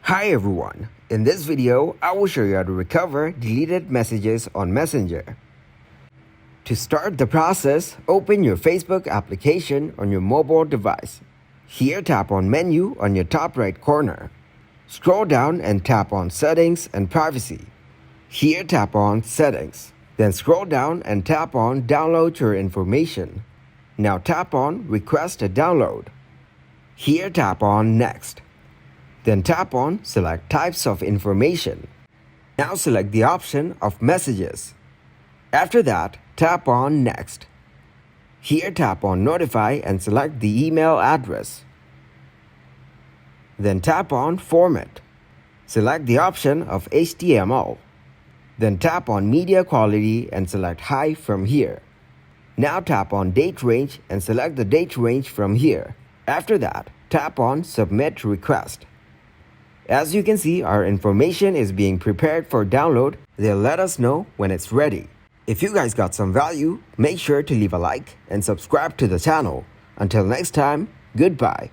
Hi everyone, in this video I will show you how to recover deleted messages on Messenger. To start the process, open your Facebook application on your mobile device. Here tap on Menu on your top right corner. Scroll down and tap on Settings and Privacy. Here tap on Settings. Then scroll down and tap on Download your information. Now tap on Request a download. Here tap on Next. Then tap on Select Types of Information. Now select the option of Messages. After that, tap on Next. Here tap on Notify and select the email address. Then tap on Format. Select the option of HTML. Then tap on Media Quality and select High from here. Now tap on Date Range and select the date range from here. After that, tap on Submit Request. As you can see, our information is being prepared for download. They'll let us know when it's ready. If you guys got some value, make sure to leave a like and subscribe to the channel. Until next time, goodbye.